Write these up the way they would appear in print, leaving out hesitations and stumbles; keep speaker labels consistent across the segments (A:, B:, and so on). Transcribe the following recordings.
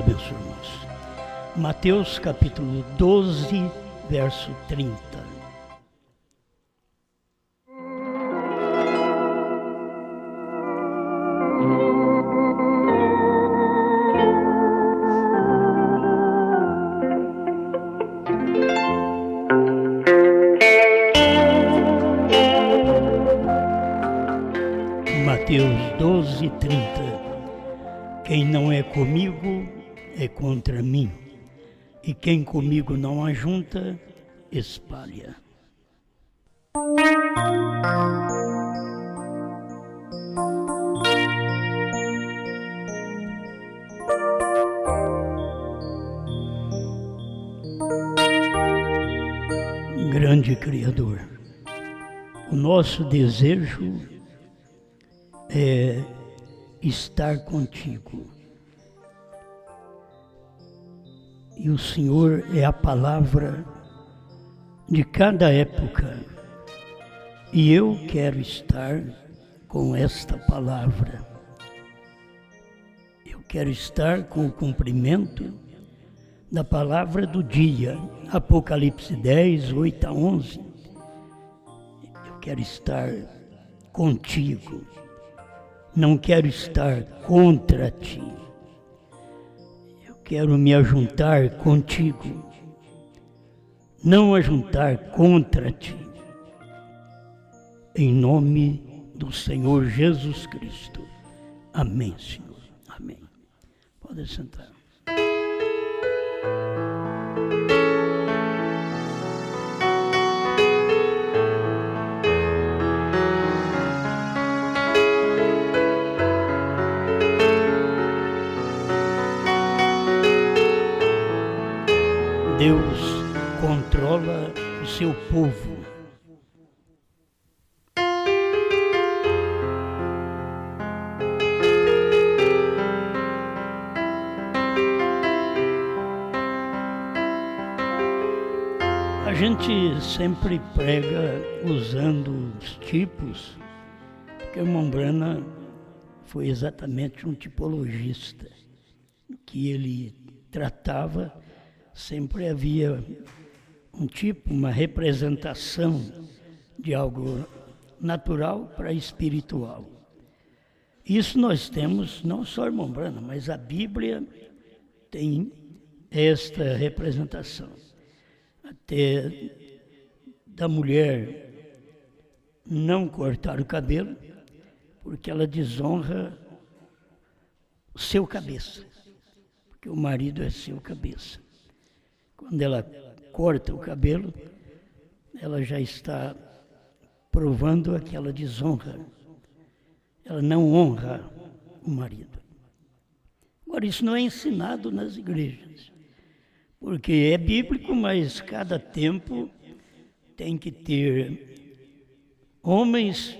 A: abençoe, irmãos. Mateus capítulo 12, verso 30. Mateus 12, 30. Quem não é comigo é contra mim, e quem comigo não ajunta, espalha. Grande Criador, o nosso desejo é estar contigo. E o Senhor é a palavra de cada época. E eu quero estar com esta palavra. Eu quero estar com o cumprimento da palavra do dia. Apocalipse 10, 8 a 11. Eu quero estar contigo. Não quero estar contra ti. Eu quero me ajuntar contigo, não ajuntar contra ti. Em nome do Senhor Jesus Cristo. Amém, Senhor. Amém. Pode sentar. Deus controla o seu povo. A gente sempre prega usando os tipos, porque o irmão Brana foi exatamente um tipologista, que ele tratava. Sempre havia um tipo, uma representação de algo natural para espiritual. Isso nós temos, não só irmão Brana, mas a Bíblia tem esta representação. Até da mulher não cortar o cabelo, porque ela desonra o seu cabeça, porque o marido é seu cabeça. Quando ela corta o cabelo, ela já está provando que ela desonra. Ela não honra o marido. Agora, isso não é ensinado nas igrejas, porque é bíblico, mas cada tempo tem que ter homens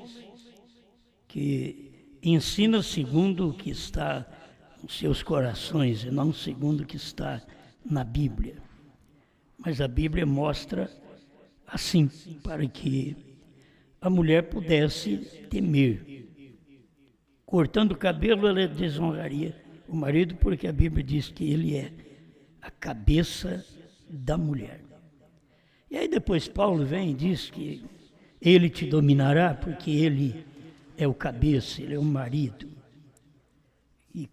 A: que ensinam segundo o que está nos seus corações e não segundo o que está na Bíblia. Mas a Bíblia mostra assim, para que a mulher pudesse temer. Cortando o cabelo, ela desonraria o marido, porque a Bíblia diz que ele é a cabeça da mulher. E aí depois Paulo vem e diz que ele te dominará, porque ele é o cabeça, ele é o marido. E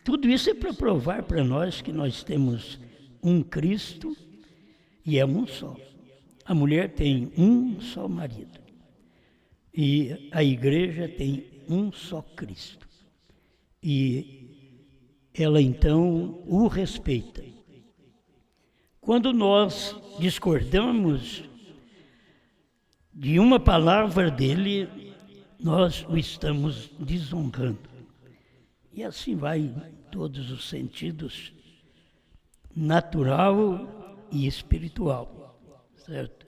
A: tudo isso é para provar para nós que nós temos um Cristo, e é um só. A mulher tem um só marido. E a igreja tem um só Cristo. E ela então o respeita. Quando nós discordamos de uma palavra dele, nós o estamos desonrando. E assim vai em todos os sentidos, natural e espiritual, certo?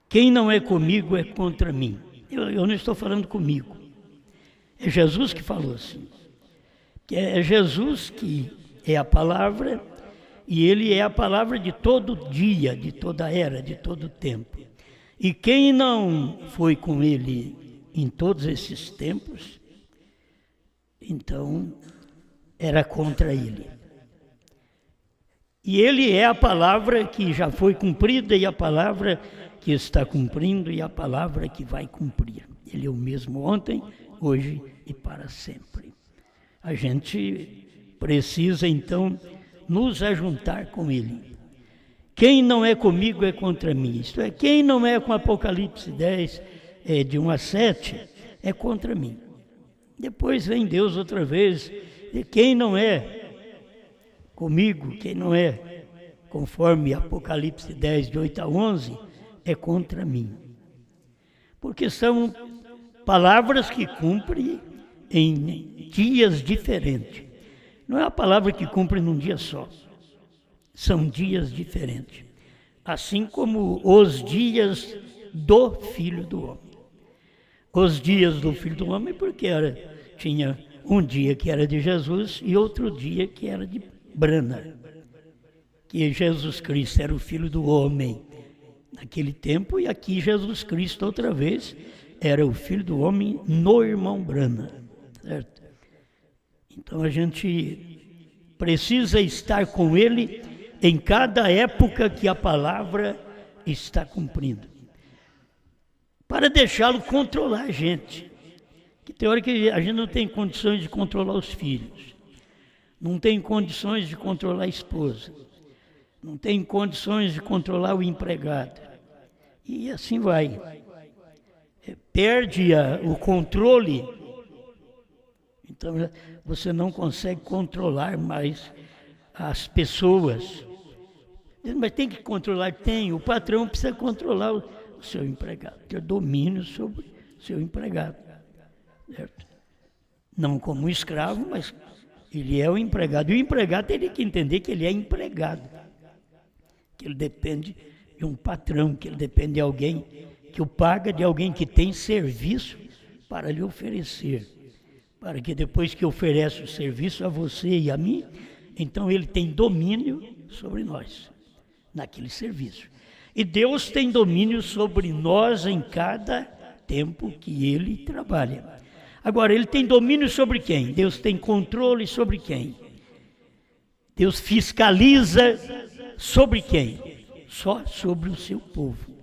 A: Quem não é comigo é contra mim. Eu não estou falando comigo. É Jesus que falou assim. É Jesus que é a palavra, e ele é a palavra de todo dia, de toda era, de todo tempo. E quem não foi com ele em todos esses tempos, então era contra ele. E ele é a palavra que já foi cumprida e a palavra que está cumprindo e a palavra que vai cumprir. Ele é o mesmo ontem, hoje e para sempre. A gente precisa, então, nos ajuntar com ele. Quem não é comigo é contra mim. Isto é, quem não é com Apocalipse 10, de 1 a 7, é contra mim. Depois vem Deus outra vez, e quem não é comigo, quem não é conforme Apocalipse 10, de 8 a 11, é contra mim. Porque são palavras que cumprem em dias diferentes. Não é a palavra que cumpre num dia só. São dias diferentes. Assim como os dias do Filho do Homem. Os dias do Filho do Homem, porque tinha um dia que era de Jesus e outro dia que era de Brana. Que Jesus Cristo era o Filho do Homem naquele tempo, e aqui Jesus Cristo outra vez era o Filho do Homem no irmão Brana, certo? Então a gente precisa estar com ele em cada época que a palavra está cumprindo, para deixá-lo controlar a gente. Que tem hora que a gente não tem condições de controlar os filhos, não tem condições de controlar a esposa, não tem condições de controlar o empregado. E assim vai. Perde o controle, então você não consegue controlar mais as pessoas. Mas tem que controlar? Tem. O patrão precisa controlar o seu empregado, ter domínio sobre o seu empregado. Certo? Não como um escravo, mas ele é o empregado. E o empregado teria que entender que ele é empregado, que ele depende de um patrão, que ele depende de alguém que o paga, de alguém que tem serviço para lhe oferecer. Para que depois que oferece o serviço a você e a mim, então ele tem domínio sobre nós, naquele serviço. E Deus tem domínio sobre nós em cada tempo que ele trabalha. Agora, ele tem domínio sobre quem? Deus tem controle sobre quem? Deus fiscaliza sobre quem? Só sobre o seu povo.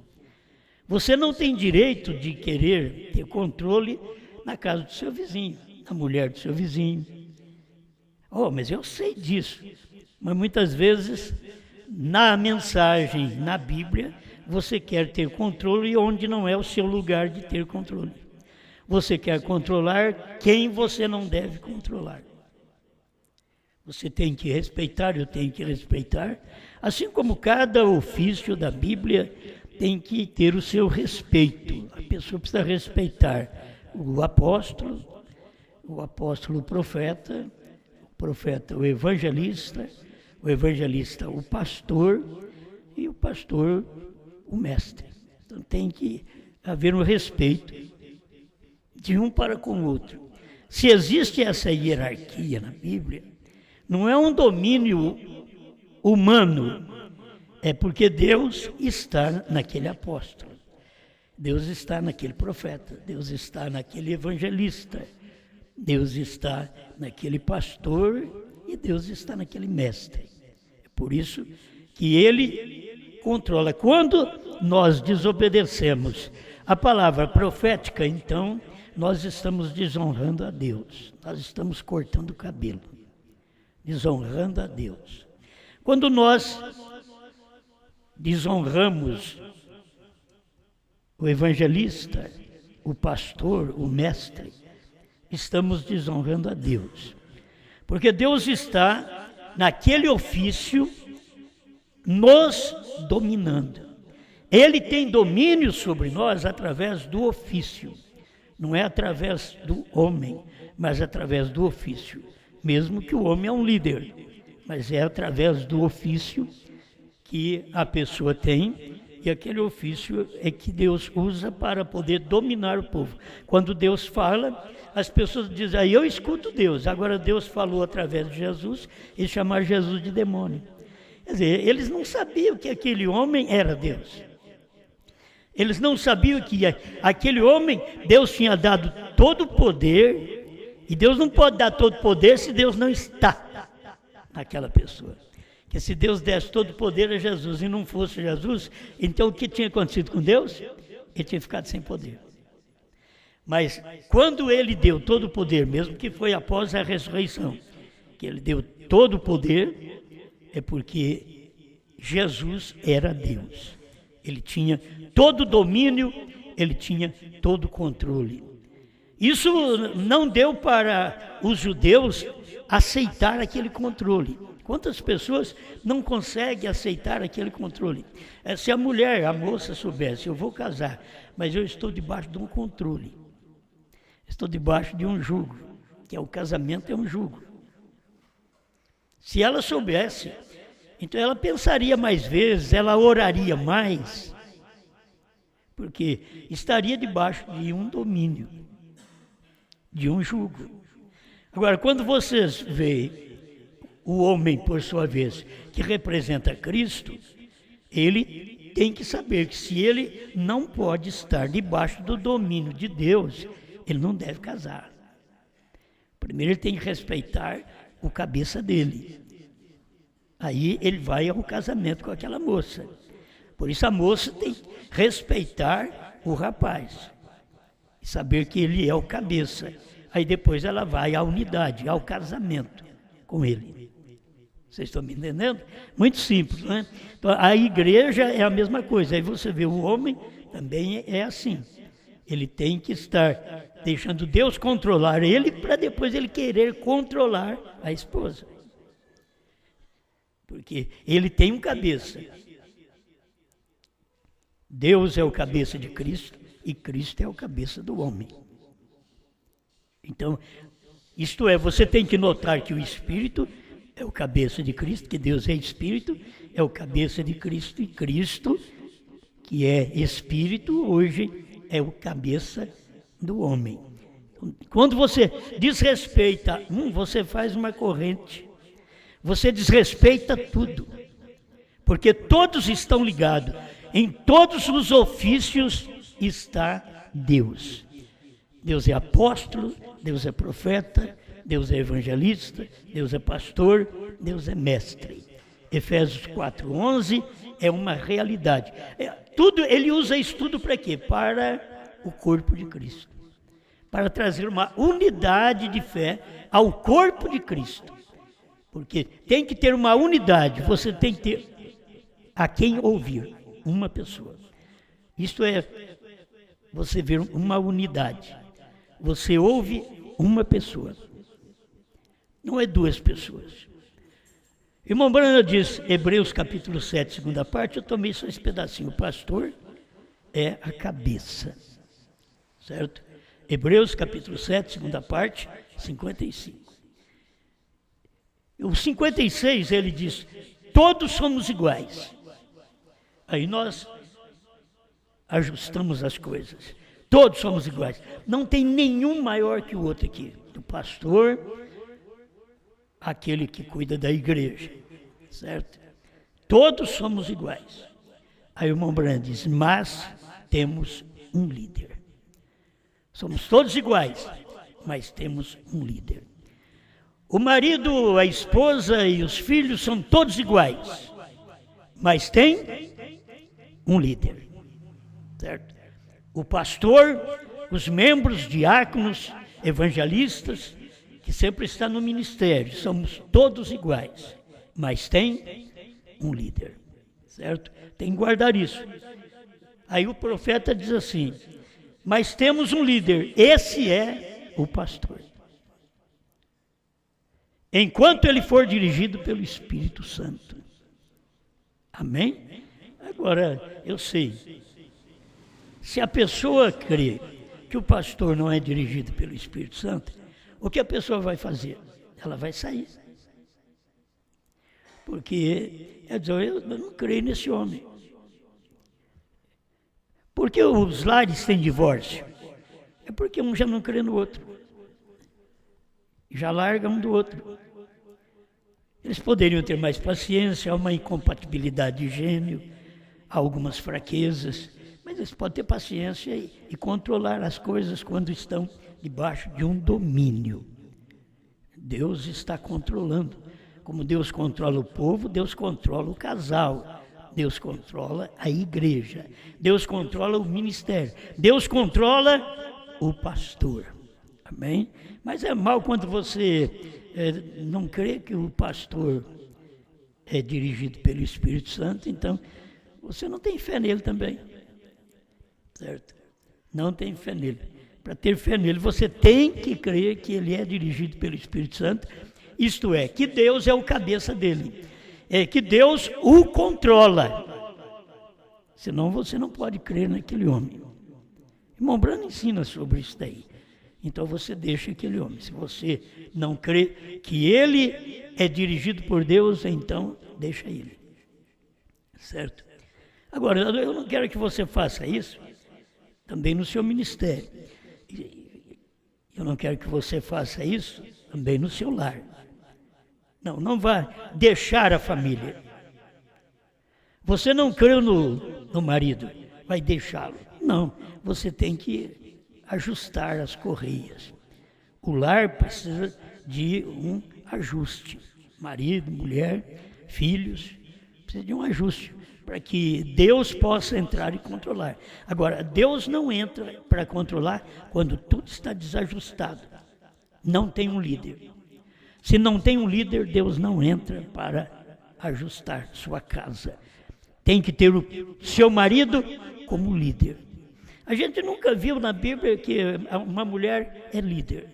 A: Você não tem direito de querer ter controle na casa do seu vizinho, na mulher do seu vizinho. Oh, mas eu sei disso. Mas muitas vezes, na mensagem, na Bíblia, você quer ter controle onde não é o seu lugar de ter controle. Você quer controlar quem você não deve controlar. Você tem que respeitar, eu tenho que respeitar. Assim como cada ofício da Bíblia tem que ter o seu respeito. A pessoa precisa respeitar o apóstolo o profeta o evangelista o pastor e o pastor o mestre. Então tem que haver um respeito de um para com o outro. Se existe essa hierarquia na Bíblia, não é um domínio humano, é porque Deus está naquele apóstolo, Deus está naquele profeta, Deus está naquele evangelista, Deus está naquele pastor e Deus está naquele mestre. É por isso que ele controla. Quando nós desobedecemos a palavra profética, então nós estamos desonrando a Deus, nós estamos cortando o cabelo, desonrando a Deus. Quando nós desonramos o evangelista, o pastor, o mestre, estamos desonrando a Deus. Porque Deus está naquele ofício nos dominando. Ele tem domínio sobre nós através do ofício. Não é através do homem, mas através do ofício. Mesmo que o homem é um líder, mas é através do ofício que a pessoa tem, e aquele ofício é que Deus usa para poder dominar o povo. Quando Deus fala, as pessoas dizem, eu escuto Deus. Agora Deus falou através de Jesus e chamar Jesus de demônio. Quer dizer, eles não sabiam que aquele homem era Deus. Eles não sabiam que aquele homem, Deus tinha dado todo o poder E Deus não pode dar todo poder se Deus não está naquela pessoa. Porque se Deus desse todo o poder a Jesus e não fosse Jesus, então o que tinha acontecido com Deus? Ele tinha ficado sem poder. Mas quando ele deu todo o poder, mesmo que foi após a ressurreição, que ele deu todo o poder, é porque Jesus era Deus. Ele tinha todo o domínio, ele tinha todo o controle. Isso não deu para os judeus aceitar aquele controle. Quantas pessoas não conseguem aceitar aquele controle? Se a mulher, a moça soubesse, eu vou casar, mas eu estou debaixo de um controle. Estou debaixo de um jugo, que é o casamento, é um jugo. Se ela soubesse, então ela pensaria mais vezes, ela oraria mais, porque estaria debaixo de um domínio, de um jugo. Agora, quando vocês veem o homem, por sua vez, que representa Cristo, ele tem que saber que se ele não pode estar debaixo do domínio de Deus, ele não deve casar. Primeiro ele tem que respeitar o cabeça dele. Aí ele vai ao casamento com aquela moça. Por isso a moça tem que respeitar o rapaz. E saber que ele é o cabeça. Aí depois ela vai à unidade, ao casamento com ele. Vocês estão me entendendo? Muito simples, né? Então, a igreja é a mesma coisa. Aí você vê o homem também é assim. Ele tem que estar deixando Deus controlar ele para depois ele querer controlar a esposa. Porque ele tem um cabeça. Deus é o cabeça de Cristo e Cristo é o cabeça do homem. Então, isto é, você tem que notar que o Espírito é o cabeça de Cristo, que Deus é Espírito, é o cabeça de Cristo, e Cristo, que é Espírito, hoje é o cabeça do homem. Quando você desrespeita você faz uma corrente, você desrespeita tudo, porque todos estão ligados, em todos os ofícios está Deus. Deus é apóstolo, Deus é profeta, Deus é evangelista, Deus é pastor, Deus é mestre. Efésios 4:11 é uma realidade. Ele usa isso tudo para quê? Para o corpo de Cristo. Para trazer uma unidade de fé ao corpo de Cristo. Porque tem que ter uma unidade, você tem que ter a quem ouvir, uma pessoa. Isto é, você ver uma unidade. Você ouve uma pessoa. Não é duas pessoas. Irmão Brana diz, Hebreus capítulo 7, segunda parte, eu tomei só esse pedacinho. O pastor é a cabeça. Certo? Hebreus capítulo 7, segunda parte, 55. O 56 ele diz, todos somos iguais. Aí nós ajustamos as coisas. Todos somos iguais. Não tem nenhum maior que o outro aqui. Do pastor, aquele que cuida da igreja. Certo? Todos somos iguais. Aí o irmão Brand diz, mas temos um líder. Somos todos iguais, mas temos um líder. O marido, a esposa e os filhos são todos iguais, mas tem um líder. Certo? O pastor, os membros, diáconos, evangelistas, que sempre está no ministério, somos todos iguais, mas tem um líder, certo? Tem que guardar isso. Aí o profeta diz assim, mas temos um líder, esse é o pastor. Enquanto ele for dirigido pelo Espírito Santo. Amém? Agora, eu sei, se a pessoa crê que o pastor não é dirigido pelo Espírito Santo, o que a pessoa vai fazer? Ela vai sair. Porque, eu não creio nesse homem. Por que os lares têm divórcio? É porque um já não crê no outro. Já larga um do outro. Eles poderiam ter mais paciência, há uma incompatibilidade de gênio, há algumas fraquezas, mas eles podem ter paciência e controlar as coisas quando estão debaixo de um domínio. Deus está controlando. Como Deus controla o povo, Deus controla o casal. Deus controla a igreja. Deus controla o ministério. Deus controla o pastor. Amém? Mas é mal quando você não crê que o pastor é dirigido pelo Espírito Santo, então você não tem fé nele também. Certo? Não tem fé nele. Para ter fé nele, você tem que crer que ele é dirigido pelo Espírito Santo, isto é, que Deus é o cabeça dele, que Deus o controla. Senão você não pode crer naquele homem. Irmão Branham ensina sobre isso daí. Então você deixa aquele homem. Se você não crê que ele é dirigido por Deus, então deixa ele. Certo? Agora, eu não quero que você faça isso também no seu ministério. Eu não quero que você faça isso também no seu lar. Não vai deixar a família. Você não creu no marido, vai deixá-lo. Não, você tem que ajustar as correias. O lar precisa de um ajuste. Marido, mulher, filhos, precisa de um ajuste para que Deus possa entrar e controlar. Agora, Deus não entra para controlar quando tudo está desajustado. Não tem um líder. Se não tem um líder, Deus não entra para ajustar sua casa. Tem que ter o seu marido como líder. A gente nunca viu na Bíblia que uma mulher é líder.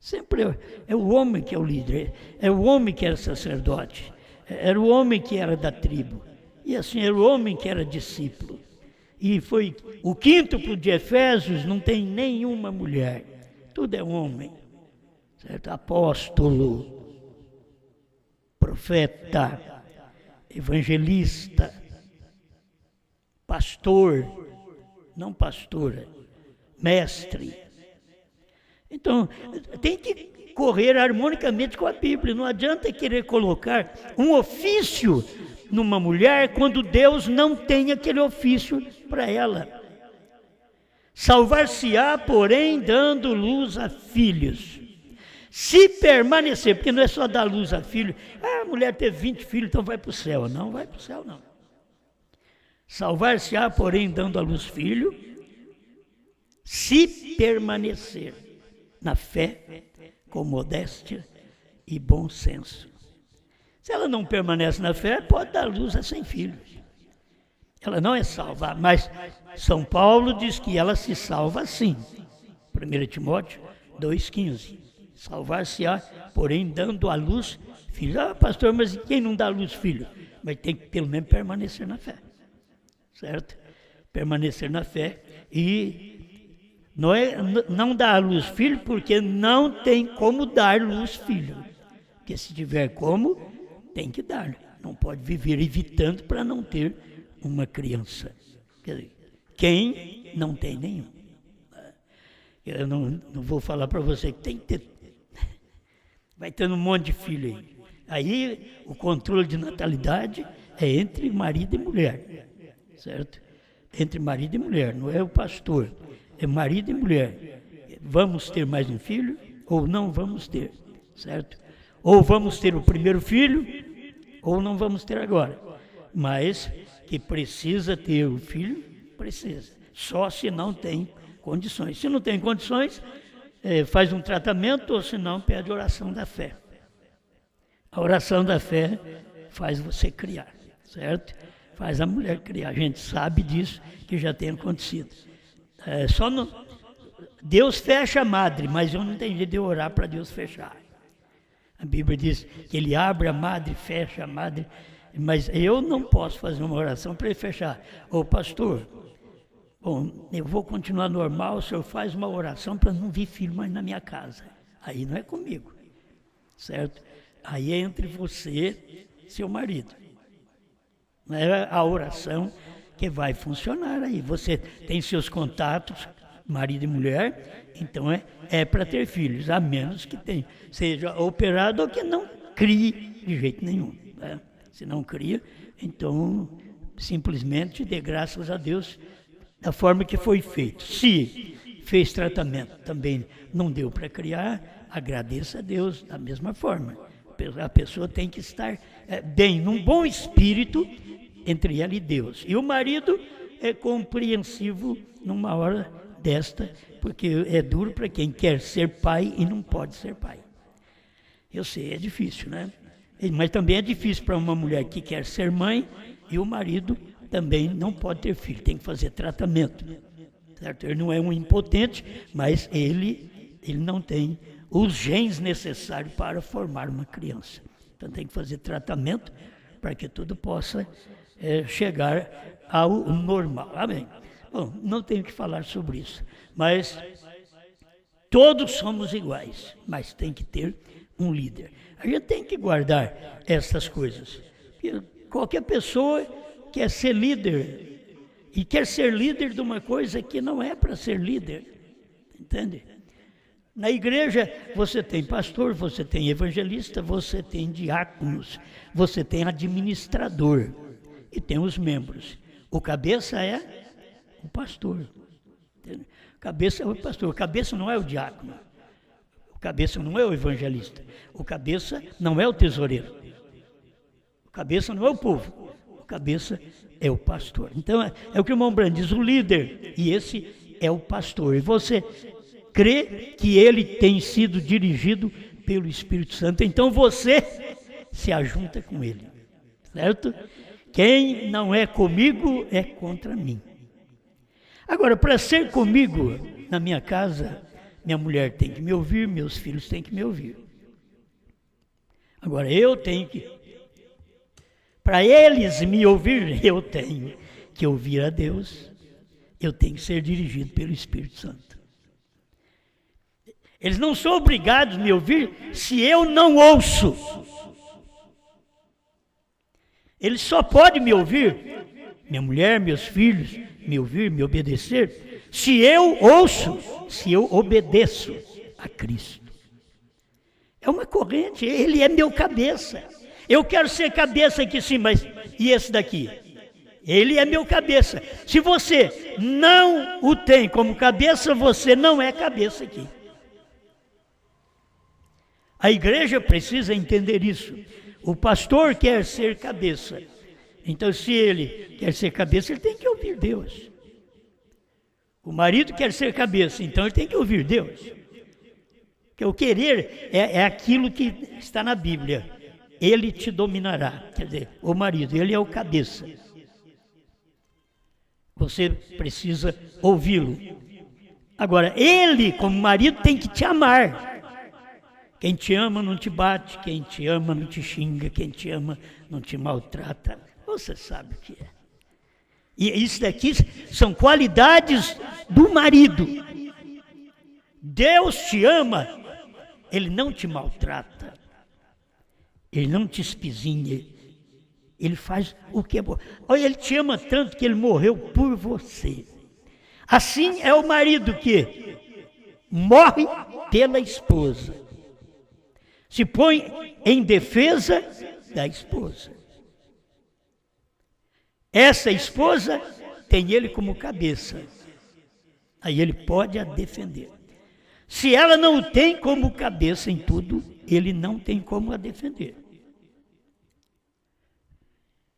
A: Sempre é o homem que é o líder, é o homem que era sacerdote, era o homem que era da tribo. E assim, era o homem que era discípulo. E foi o quíntuplo de Efésios, não tem nenhuma mulher. Tudo é homem. Certo? Apóstolo, profeta, evangelista, pastor, não pastora, mestre. Então, tem que correr harmonicamente com a Bíblia. Não adianta querer colocar um ofício numa mulher quando Deus não tem aquele ofício para ela. Salvar-se-á, porém, dando luz a filhos. Se permanecer, porque não é só dar luz a filho, a mulher teve 20 filhos, então vai para o céu. Não vai para o céu, não. Salvar-se-á, porém, dando a luz filho, se permanecer na fé, com modéstia e bom senso. Se ela não permanece na fé, pode dar luz a 100 filhos. Ela não é salva, mas São Paulo diz que ela se salva sim. 1 Timóteo 2,15. Salvar-se-á, porém, dando à luz filhos. Ah, pastor, mas quem não dá à luz filho? Mas tem que pelo menos permanecer na fé. Certo? Permanecer na fé e não dá à luz filho porque não tem como dar luz filho. Porque se tiver como, tem que dar. Não pode viver evitando para não ter uma criança. Quer dizer, quem não tem nenhum. Eu não vou falar para você que tem que ter. Vai tendo um monte de filho aí. Aí o controle de natalidade é entre marido e mulher. Certo? Entre marido e mulher, não é o pastor. É marido e mulher. Vamos ter mais um filho ou não vamos ter. Certo? Ou vamos ter o primeiro filho ou não vamos ter agora. Mas que precisa ter o filho, precisa. Só se não tem condições. Se não tem condições, faz um tratamento, ou se não, pede a oração da fé. A oração da fé faz você criar, certo? Faz a mulher criar. A gente sabe disso, que já tem acontecido. Deus fecha a madre, mas eu não tenho jeito de orar para Deus fechar. A Bíblia diz que ele abre a madre, fecha a madre, mas eu não posso fazer uma oração para ele fechar. Ô pastor, bom, eu vou continuar normal, o senhor faz uma oração para não vir filho mais na minha casa. Aí não é comigo, certo? Aí é entre você e seu marido. Não é a oração que vai funcionar aí. Você tem seus contatos, marido e mulher, então é para ter filhos, a menos que seja operado ou que não crie de jeito nenhum. Né? Se não cria, então simplesmente dê graças a Deus da forma que foi feito. Se fez tratamento, também não deu para criar, agradeça a Deus da mesma forma. A pessoa tem que estar bem, num bom espírito entre ela e Deus. E o marido é compreensivo numa hora desta, porque é duro para quem quer ser pai e não pode ser pai. Eu sei, é difícil, né? Mas também é difícil para uma mulher que quer ser mãe e o marido também não pode ter filho, tem que fazer tratamento. Certo? Ele não é um impotente, mas ele não tem os genes necessários para formar uma criança. Então tem que fazer tratamento para que tudo possa chegar ao normal. Amém? Bom, não tenho que falar sobre isso, mas todos somos iguais, mas tem que ter um líder. A gente tem que guardar essas coisas. Qualquer pessoa quer ser líder e quer ser líder de uma coisa que não é para ser líder, entende? Na igreja você tem pastor, você tem evangelista, você tem diáconos, você tem administrador e tem os membros. O cabeça é o pastor. Entende? O cabeça é o pastor, o cabeça não é o diácono, o cabeça não é o evangelista, o cabeça não é o tesoureiro, o cabeça não é o povo, o cabeça é o pastor. Então é o que o irmão Branham diz, o líder, e esse é o pastor. E você crê que ele tem sido dirigido pelo Espírito Santo, então você se ajunta com ele, certo? Quem não é comigo é contra mim. Agora, para ser comigo na minha casa, minha mulher tem que me ouvir, meus filhos têm que me ouvir. Agora, eu tenho que, para eles me ouvir, eu tenho que ouvir a Deus, eu tenho que ser dirigido pelo Espírito Santo. Eles não são obrigados a me ouvir se eu não ouço. Eles só podem me ouvir, minha mulher, meus filhos, me ouvir, me obedecer, se eu ouço, se eu obedeço a Cristo. É uma corrente, ele é meu cabeça. Eu quero ser cabeça aqui sim, mas e esse daqui? Ele é meu cabeça. Se você não o tem como cabeça, você não é cabeça aqui. A igreja precisa entender isso. O pastor quer ser cabeça. Então, se ele quer ser cabeça, ele tem que ouvir Deus. O marido quer ser cabeça, então ele tem que ouvir Deus. Porque o querer é aquilo que está na Bíblia. Ele te dominará. Quer dizer, o marido, ele é o cabeça. Você precisa ouvi-lo. Agora, ele, como marido, tem que te amar. Quem te ama não te bate, quem te ama não te xinga, quem te ama não te maltrata. Você sabe o que é. E isso daqui são qualidades do marido. Deus te ama, ele não te maltrata, ele não te espizinha, ele faz o que é bom. Olha, ele te ama tanto que ele morreu por você. Assim é o marido que morre pela esposa. Se põe em defesa da esposa. Essa esposa tem ele como cabeça. Aí ele pode a defender. Se ela não o tem como cabeça em tudo, ele não tem como a defender.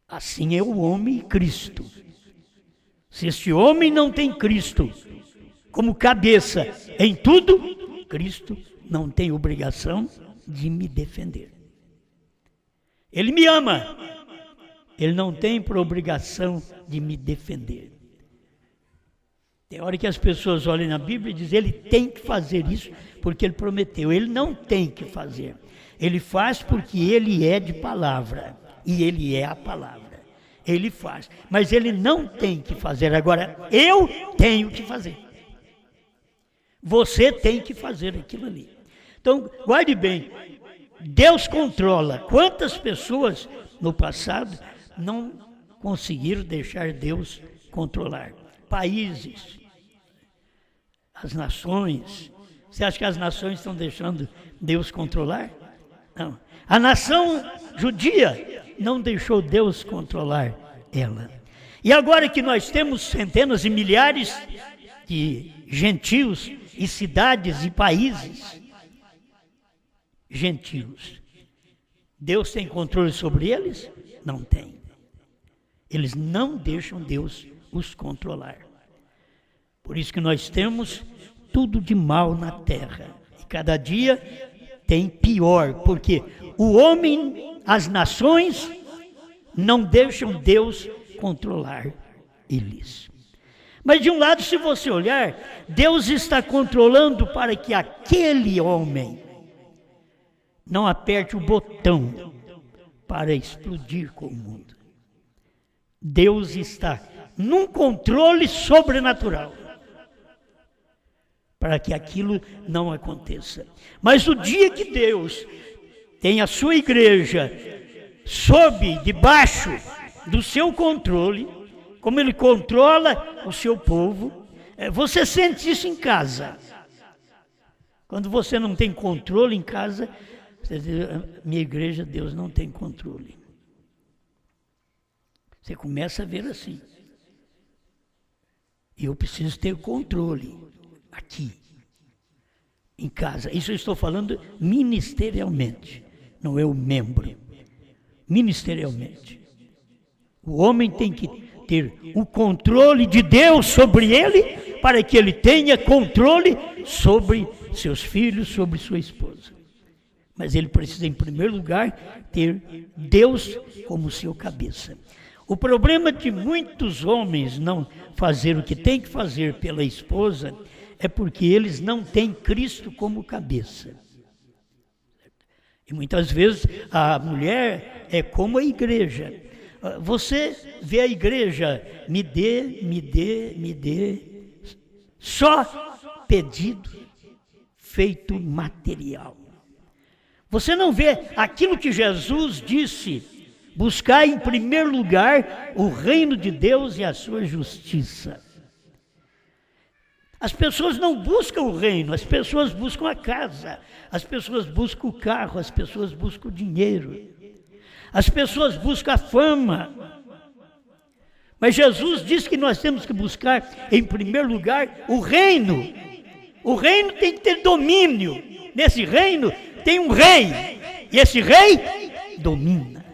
A: Assim é o homem e Cristo. Se este homem não tem Cristo como cabeça em tudo, Cristo não tem obrigação de me defender. Ele me ama, ele não tem por obrigação de me defender. Tem hora que as pessoas olham na Bíblia e dizem, ele tem que fazer isso porque ele prometeu. Ele não tem que fazer. Ele faz porque ele é de palavra e ele é a palavra. Ele faz, mas ele não tem que fazer. Agora, eu tenho que fazer. Você tem que fazer aquilo ali. Então, guarde bem, Deus controla. Quantas pessoas no passado não conseguiram deixar Deus controlar? Países, as nações. Você acha que as nações estão deixando Deus controlar? Não. A nação judia não deixou Deus controlar ela. E agora que nós temos centenas e milhares de gentios e cidades e países gentios. Deus tem controle sobre eles? Não tem. Eles não deixam Deus os controlar. Por isso que nós temos tudo de mal na terra. E cada dia tem pior, porque o homem, as nações, não deixam Deus controlar eles. Mas de um lado, se você olhar, Deus está controlando para que aquele homem não aperte o botão para explodir com o mundo. Deus está num controle sobrenatural para que aquilo não aconteça. Mas o dia que Deus tem a sua igreja debaixo do seu controle, como Ele controla o seu povo, você sente isso em casa. Quando você não tem controle em casa, você diz, minha igreja, Deus não tem controle. Você começa a ver assim. Eu preciso ter controle aqui, em casa. Isso eu estou falando ministerialmente, não é o membro. Ministerialmente. O homem tem que ter o controle de Deus sobre ele, para que ele tenha controle sobre seus filhos, sobre sua esposa. Mas ele precisa, em primeiro lugar, ter Deus como seu cabeça. O problema de muitos homens não fazer o que tem que fazer pela esposa é porque eles não têm Cristo como cabeça. E muitas vezes a mulher é como a igreja. Você vê a igreja, me dê, só pedido feito material. Você não vê aquilo que Jesus disse, buscar em primeiro lugar o reino de Deus e a sua justiça. As pessoas não buscam o reino, as pessoas buscam a casa, as pessoas buscam o carro, as pessoas buscam o dinheiro, as pessoas buscam a fama. Mas Jesus disse que nós temos que buscar em primeiro lugar o reino. O reino tem que ter domínio. Nesse reino tem um rei, e esse rei domina.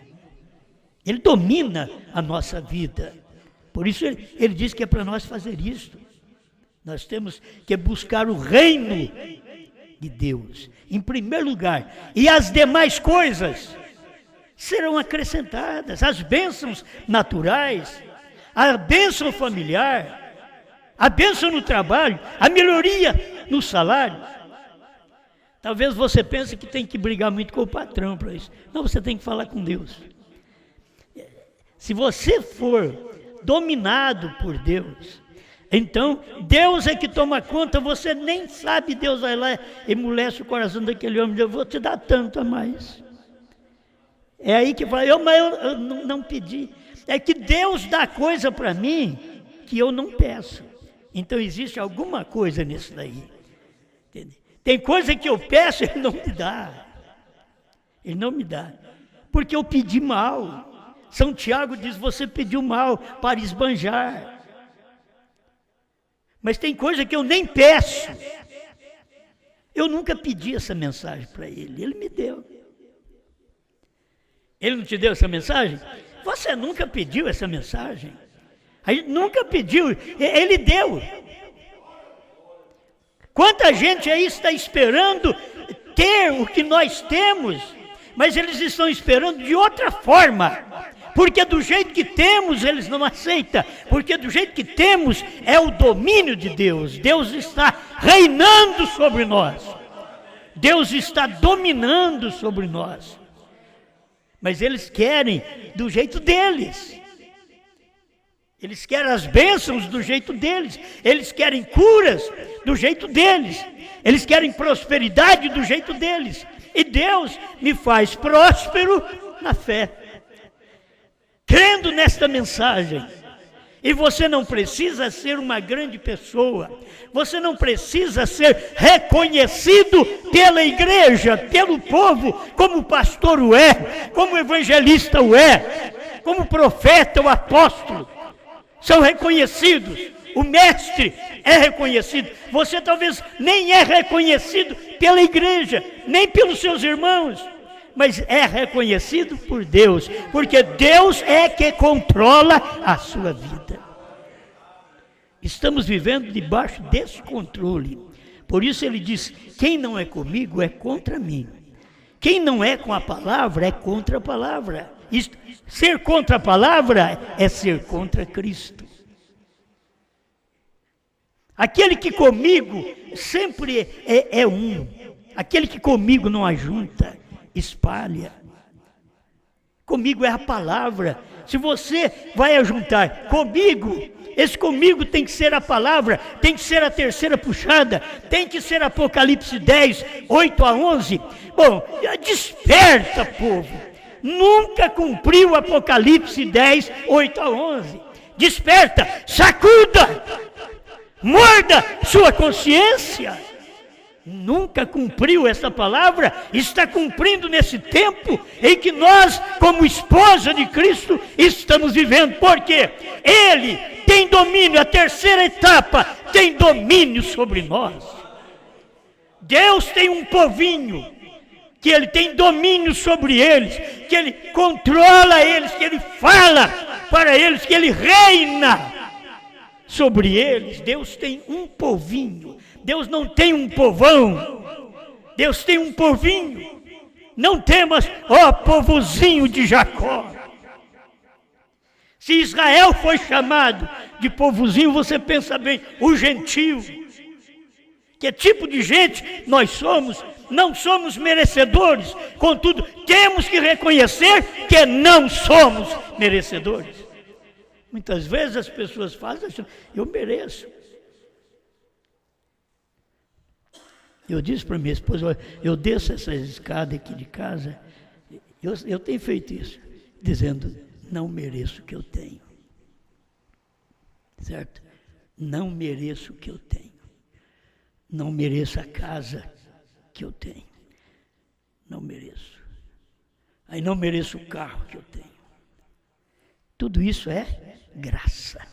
A: Ele domina a nossa vida. Por isso ele diz que é para nós fazer isto. Nós temos que buscar o reino de Deus, em primeiro lugar. E as demais coisas serão acrescentadas. As bênçãos naturais, a bênção familiar, a bênção no trabalho, a melhoria no salário. Talvez você pense que tem que brigar muito com o patrão para isso. Não, você tem que falar com Deus. Se você for dominado por Deus, então Deus é que toma conta, você nem sabe, Deus vai lá e amolece o coração daquele homem, eu vou te dar tanto a mais. É aí que fala, mas eu não pedi. É que Deus dá coisa para mim que eu não peço. Então existe alguma coisa nisso daí. Entende? Tem coisa que eu peço, Ele não me dá. Ele não me dá. Porque eu pedi mal. São Tiago diz, você pediu mal para esbanjar. Mas tem coisa que eu nem peço. Eu nunca pedi essa mensagem para Ele. Ele me deu. Ele não te deu essa mensagem? Você nunca pediu essa mensagem. A gente nunca pediu. Ele deu. Quanta gente aí está esperando ter o que nós temos, mas eles estão esperando de outra forma. Porque do jeito que temos, eles não aceitam. Porque do jeito que temos, é o domínio de Deus. Deus está reinando sobre nós. Deus está dominando sobre nós. Mas eles querem do jeito deles. Eles querem as bênçãos do jeito deles. Eles querem curas do jeito deles. Eles querem prosperidade do jeito deles. E Deus me faz próspero na fé. Crendo nesta mensagem. E você não precisa ser uma grande pessoa. Você não precisa ser reconhecido pela igreja, pelo povo, como o pastor o é, como o evangelista o é, como o profeta, o apóstolo. São reconhecidos o mestre é reconhecido. Você talvez nem é reconhecido pela igreja, nem pelos seus irmãos, mas é reconhecido por Deus, porque Deus é que controla a sua vida. Estamos vivendo debaixo desse controle. Por isso ele diz: quem não é comigo é contra mim. Quem não é com a palavra é contra a palavra. Ser contra a palavra é ser contra Cristo. Aquele que comigo sempre é um. Aquele que comigo não ajunta, espalha. Comigo é a palavra. Se você vai ajuntar comigo, esse comigo tem que ser a palavra, tem que ser a terceira puxada, tem que ser Apocalipse 10, 8 a 11. Bom, desperta, povo. Nunca cumpriu Apocalipse 10, 8 a 11. Desperta, sacuda, morda sua consciência. Nunca cumpriu essa palavra, está cumprindo nesse tempo em que nós, como esposa de Cristo, estamos vivendo. Porque Ele tem domínio, a terceira etapa tem domínio sobre nós. Deus tem um povinho, que Ele tem domínio sobre eles, que Ele controla eles, que Ele fala para eles, que Ele reina sobre eles. Deus tem um povinho. Deus não tem um povão, Deus tem um povinho. Não temas, ó povozinho de Jacó. Se Israel foi chamado de povozinho, você pensa bem, o gentio. Que tipo de gente nós somos? Não somos merecedores, contudo, temos que reconhecer que não somos merecedores. Muitas vezes as pessoas fazem assim: eu mereço. Eu disse para minha esposa: olha, eu desço essa escada aqui de casa, eu tenho feito isso, dizendo: não mereço o que eu tenho. Certo? Não mereço o que eu tenho. Não mereço a casa que eu tenho. Não mereço. Aí não mereço o carro que eu tenho. Tudo isso é graça.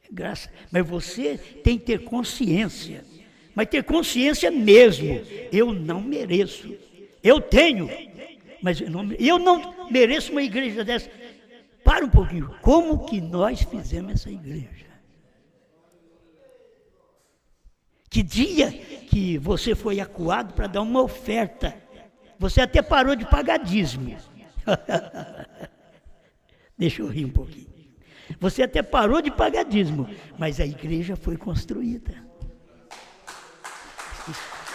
A: É graça. Mas você tem que ter consciência. Mas ter consciência mesmo. Eu não mereço. Eu tenho, mas eu não mereço uma igreja dessa. Para um pouquinho. Como que nós fizemos essa igreja? Que dia que você foi acuado para dar uma oferta? Você até parou de pagar dízimo. Deixa eu rir um pouquinho. Você até parou de pagar dízimo, mas a igreja foi construída.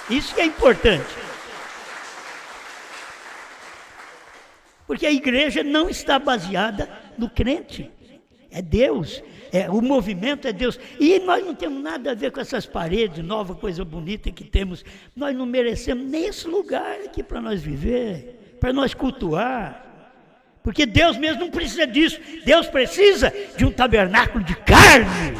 A: Isso que é importante. Porque a igreja não está baseada no crente. É Deus. O movimento é Deus. E nós não temos nada a ver com essas paredes, nova coisa bonita que temos. Nós não merecemos nem esse lugar aqui para nós viver, para nós cultuar. Porque Deus mesmo não precisa disso. Deus precisa de um tabernáculo de carne,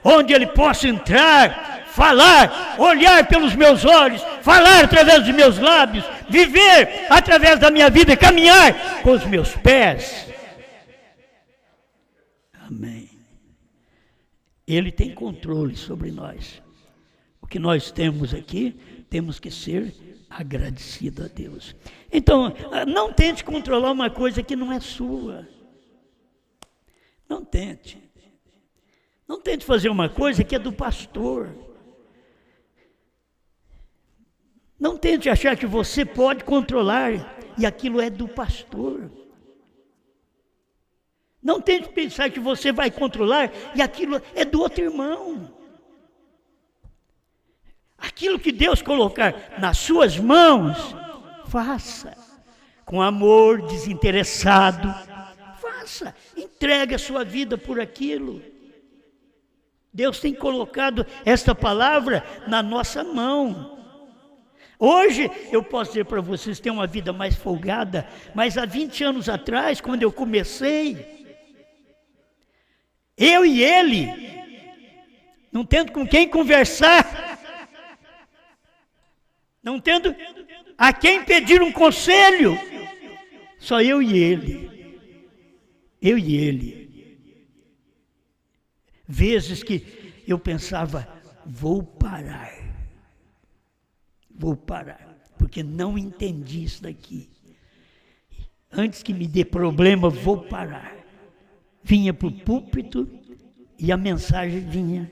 A: onde Ele possa entrar, falar, olhar pelos meus olhos, falar através dos meus lábios, viver através da minha vida, caminhar com os meus pés. Amém. Ele tem controle sobre nós. O que nós temos aqui, temos que ser agradecidos a Deus. Então, não tente controlar uma coisa que não é sua. Não tente. Não tente fazer uma coisa que é do pastor. Não tente achar que você pode controlar e aquilo é do pastor. Não tente pensar que você vai controlar e aquilo é do outro irmão. Aquilo que Deus colocar nas suas mãos, faça. Com amor, desinteressado. Faça. Entregue a sua vida por aquilo. Deus tem colocado esta palavra na nossa mão. Hoje eu posso dizer para vocês, ter uma vida mais folgada, mas há 20 anos atrás, quando eu comecei, eu e ele, não tendo com quem conversar, não tendo a quem pedir um conselho, só eu e ele. Vezes que eu pensava, vou parar, porque não entendi isso daqui. Antes que me dê problema, vou parar. Vinha para o púlpito e a mensagem vinha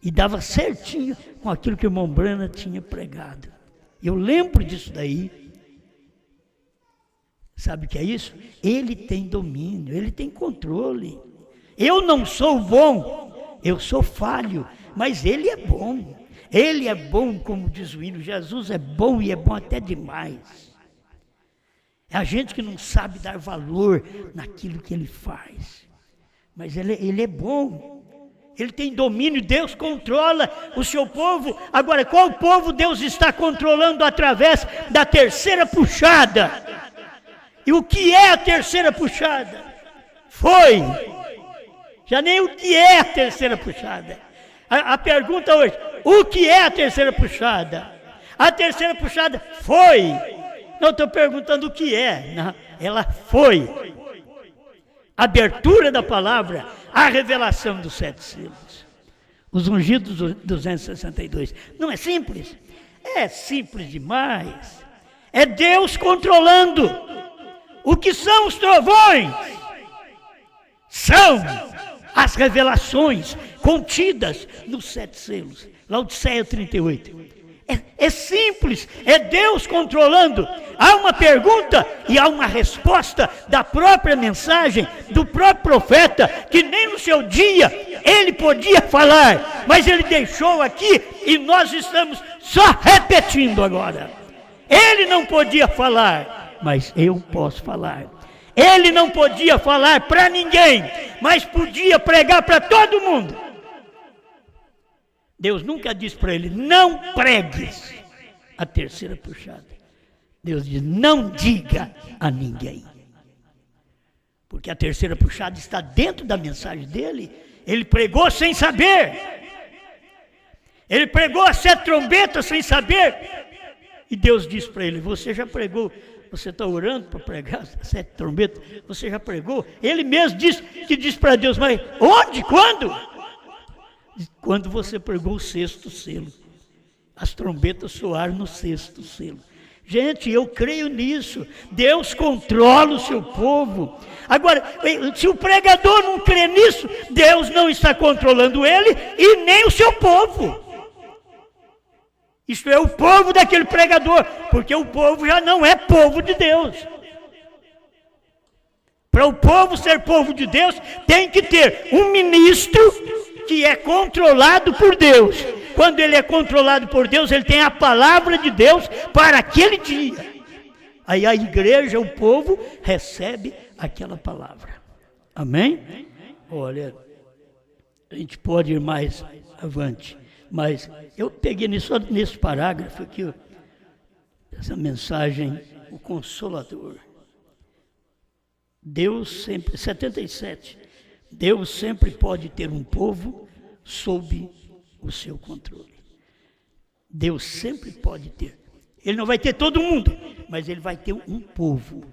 A: e dava certinho com aquilo que o irmão Brana tinha pregado. Eu lembro disso daí. Sabe o que é isso? Ele tem domínio, ele tem controle. Eu não sou bom, eu sou falho, mas ele é bom. Ele é bom, como diz o hino, Jesus é bom e é bom até demais. É a gente que não sabe dar valor naquilo que ele faz. Mas ele é bom. Ele tem domínio, Deus controla o seu povo. Agora, qual povo Deus está controlando através da terceira puxada? E o que é a terceira puxada? Foi. Já nem o que é a terceira puxada. A pergunta hoje, o que é a terceira puxada? A terceira puxada foi. Não estou perguntando o que é. Não, ela foi. Abertura da palavra, a revelação dos 7 selos. Os ungidos 262. Não é simples? É simples demais. É Deus controlando. O que são os trovões? São as revelações contidas nos 7 selos. Laodiceia 38. É simples, é Deus controlando. Há uma pergunta e há uma resposta da própria mensagem, do próprio profeta, que nem no seu dia ele podia falar, mas ele deixou aqui e nós estamos só repetindo agora. Ele não podia falar, mas eu posso falar. Ele não podia falar para ninguém, mas podia pregar para todo mundo. Deus nunca disse para ele, não pregues a terceira puxada. Deus diz, não diga a ninguém. Porque a terceira puxada está dentro da mensagem dele. Ele pregou sem saber. Ele pregou as 7 trombetas sem saber. E Deus disse para ele, você já pregou, você está orando para pregar as 7 trombetas, você já pregou? Ele mesmo disse para Deus, mas onde, quando? Quando você pregou o 6º selo. As trombetas soaram no 6º selo. Gente, eu creio nisso. Deus controla o seu povo. Agora, se o pregador não crê nisso, Deus não está controlando ele e nem o seu povo. Isto é, o povo daquele pregador, porque o povo já não é povo de Deus. Para o povo ser povo de Deus, tem que ter um ministro que é controlado por Deus. Quando ele é controlado por Deus, ele tem a palavra de Deus para aquele dia. Aí a igreja, o povo, recebe aquela palavra. Amém? Olha, a gente pode ir mais avante, mas eu peguei nesse parágrafo aqui, essa mensagem, o Consolador. Deus sempre, 77, Deus sempre pode ter um povo sob o seu controle. Deus sempre pode ter. Ele não vai ter todo mundo, mas ele vai ter um povo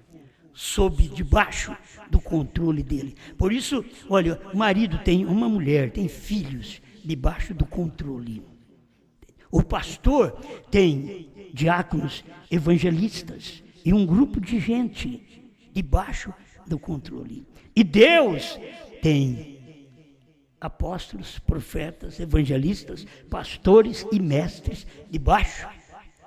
A: debaixo do controle dele. Por isso, olha, o marido tem uma mulher, tem filhos debaixo do controle. O pastor tem diáconos, evangelistas e um grupo de gente debaixo do controle. E Deus tem apóstolos, profetas, evangelistas, pastores e mestres debaixo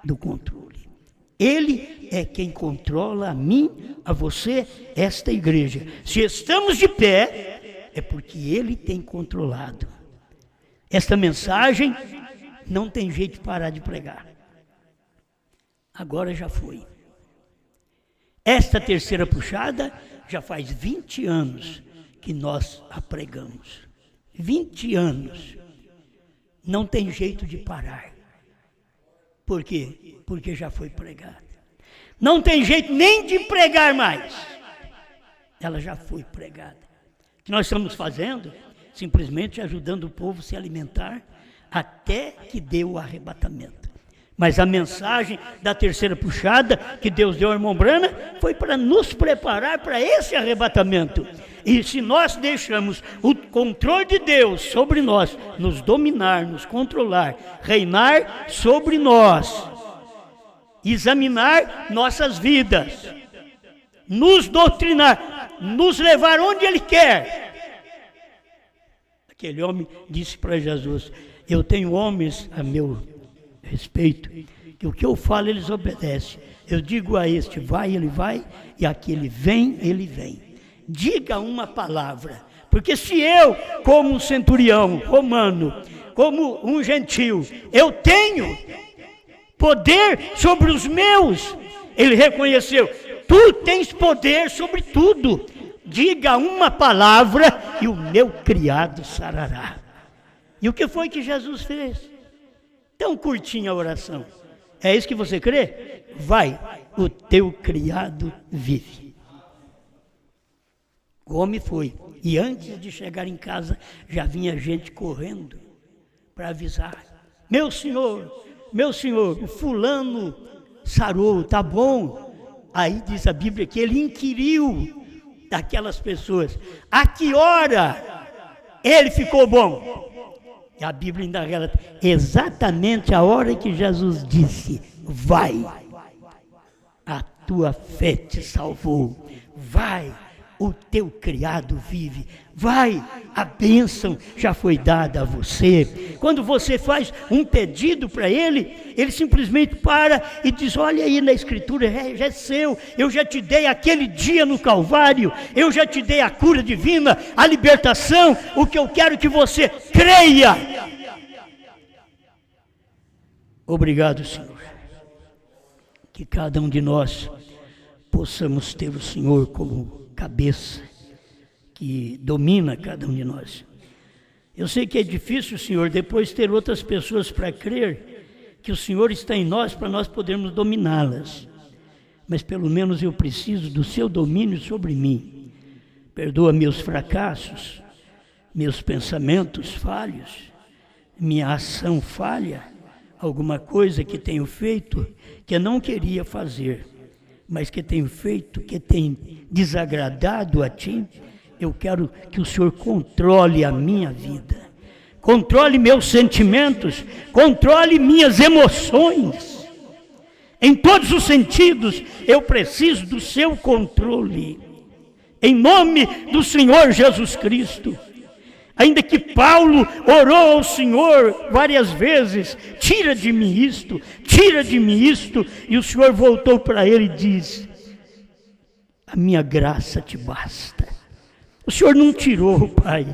A: do controle. Ele é quem controla a mim, a você, esta igreja. Se estamos de pé, é porque Ele tem controlado. Esta mensagem não tem jeito de parar de pregar. Agora já foi. Esta terceira puxada já faz 20 anos que nós a pregamos. 20 anos. Não tem jeito de parar. Por quê? Porque já foi pregada. Não tem jeito nem de pregar mais. Ela já foi pregada. O que nós estamos fazendo? Simplesmente ajudando o povo a se alimentar até que dê o arrebatamento. Mas a mensagem da terceira puxada que Deus deu ao irmão Brana foi para nos preparar para esse arrebatamento. E se nós deixamos o controle de Deus sobre nós, nos dominar, nos controlar, reinar sobre nós, examinar nossas vidas, nos doutrinar, nos levar onde Ele quer. Aquele homem disse para Jesus: eu tenho homens a meu respeito, que o que eu falo eles obedecem. Eu digo a este, vai, ele vai, e aquele vem, ele vem. Diga uma palavra, porque se eu, como um centurião romano, como um gentil, eu tenho poder sobre os meus, ele reconheceu, tu tens poder sobre tudo. Diga uma palavra e o meu criado sarará. E o que foi que Jesus fez? Tão curtinha a oração. É isso que você crê? Vai, o teu criado vive. O homem foi. E antes de chegar em casa, já vinha gente correndo para avisar. Meu senhor, o fulano sarou, tá bom? Aí diz a Bíblia que ele inquiriu daquelas pessoas, a que hora ele ficou bom? E a Bíblia ainda relata exatamente a hora que Jesus disse, vai, a tua fé te salvou, vai, o teu criado vive, vai, a bênção já foi dada a você. Quando você faz um pedido para ele, ele simplesmente para e diz, olha aí na escritura, já é seu, eu já te dei aquele dia no Calvário, eu já te dei a cura divina, a libertação, o que eu quero que você creia. Obrigado, Senhor, que cada um de nós possamos ter o Senhor como cabeça, que domina cada um de nós. Eu sei que é difícil, Senhor, depois ter outras pessoas para crer que o Senhor está em nós para nós podermos dominá-las. Mas pelo menos eu preciso do seu domínio sobre mim. Perdoa meus fracassos, meus pensamentos falhos, minha ação falha, alguma coisa que tenho feito que eu não queria fazer, mas que tenho feito, que tem desagradado a Ti. Eu quero que o Senhor controle a minha vida, controle meus sentimentos, controle minhas emoções. Em todos os sentidos, eu preciso do seu controle. Em nome do Senhor Jesus Cristo. Ainda que Paulo orou ao Senhor várias vezes, tira de mim isto, e o Senhor voltou para ele e diz, a minha graça te basta. O Senhor não tirou, Pai,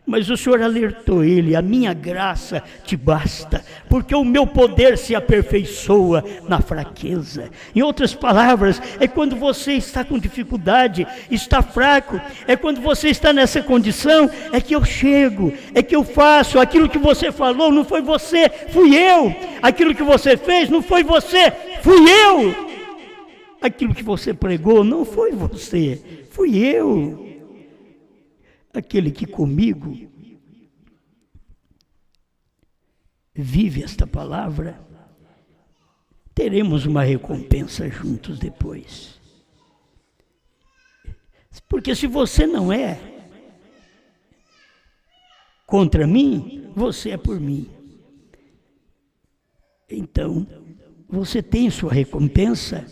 A: mas o Senhor alertou ele, a minha graça te basta, porque o meu poder se aperfeiçoa na fraqueza. Em outras palavras, é quando você está com dificuldade, está fraco, é quando você está nessa condição, é que eu chego, é que eu faço, aquilo que você falou não foi você, fui eu, aquilo que você fez não foi você, fui eu, aquilo que você pregou não foi você, fui eu. Aquele que comigo vive esta palavra, teremos uma recompensa juntos depois. Porque se você não é contra mim, você é por mim. Então, você tem sua recompensa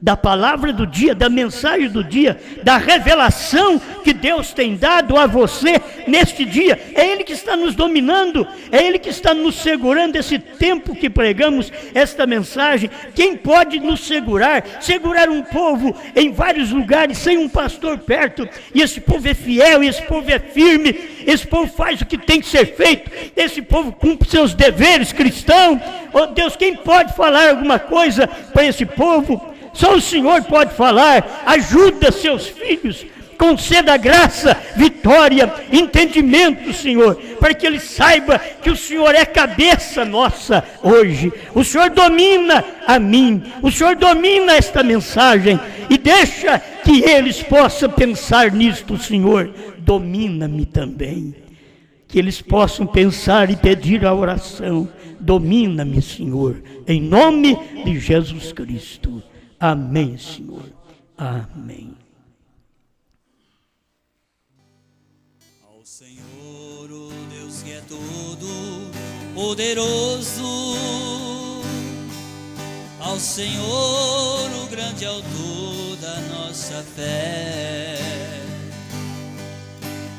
A: da palavra do dia, da mensagem do dia, da revelação que Deus tem dado a você neste dia. É Ele que está nos dominando, é Ele que está nos segurando esse tempo que pregamos esta mensagem. Quem pode nos segurar? Segurar um povo em vários lugares, sem um pastor perto, e esse povo é fiel, esse povo é firme, esse povo faz o que tem que ser feito, esse povo cumpre seus deveres cristãos. Oh Deus, quem pode falar alguma coisa para esse povo? Só o Senhor pode falar. Ajuda seus filhos, conceda graça, vitória, entendimento, Senhor, para que eles saibam que o Senhor é cabeça nossa hoje. O Senhor domina a mim, o Senhor domina esta mensagem, e deixa que eles possam pensar nisto, Senhor, domina-me também. Que eles possam pensar e pedir a oração, domina-me, Senhor, em nome de Jesus Cristo. Amém, Senhor. Amém.
B: poderoso, ao Senhor, o grande autor da nossa fé.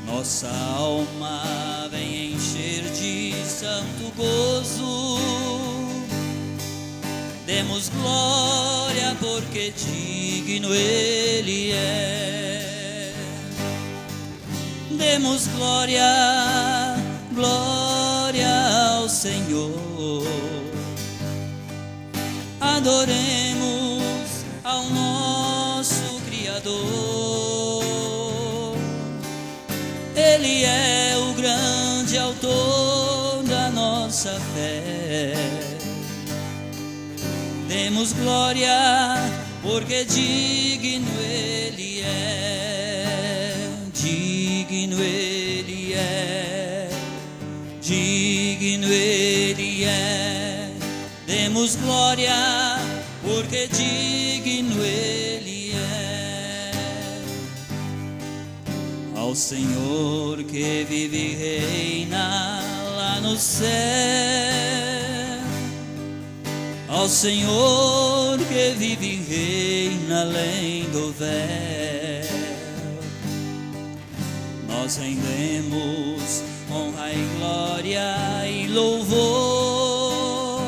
B: Nossa alma vem encher de santo gozo, demos glória porque digno Ele é. Demos glória, glória ao Senhor. Adoremos ao nosso Criador. Ele é o grande autor da nossa fé. Demos glória porque digno Ele é. Digno Ele é. Digno Ele é. Demos glória porque digno Ele é. Ao Senhor que vive e reina lá no céu, ao Senhor que vive e reina além do véu, nós rendemos honra e glória e louvor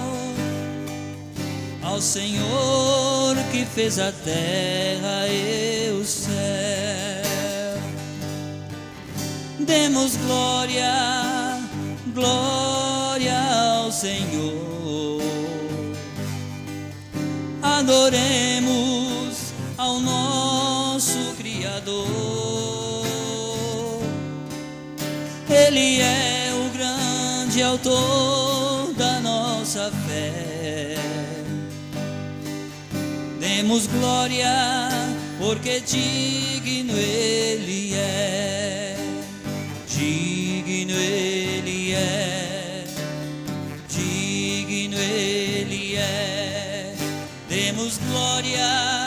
B: ao Senhor que fez a terra e o céu. Demos glória, glória ao Senhor. Adoremos ao nosso Criador. Ele é o grande autor da nossa fé. Demos glória porque digno Ele é. Digno Ele é. Digno Ele é. Demos glória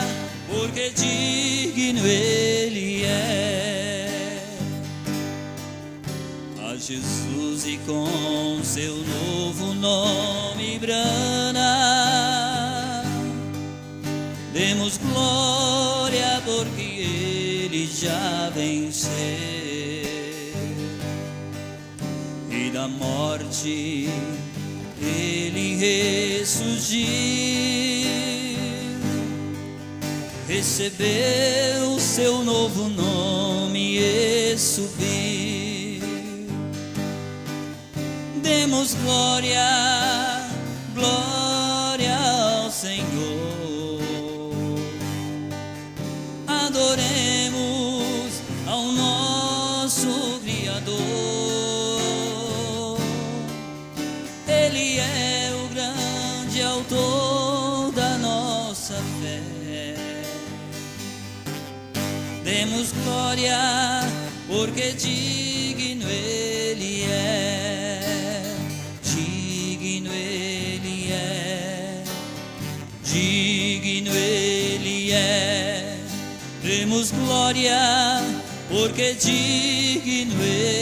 B: porque digno Ele é. A Jesus e com seu novo nome brana, demos glória porque Ele já venceu, e da morte Ele ressurgiu, recebeu seu novo nome e subiu. Demos glória, glória ao Senhor. Adoremos ao nosso Criador. Ele é o grande autor da nossa fé. Demos glória porque digno Ele é. Digno Ele é. Digno Ele é. Demos glória porque digno Ele é.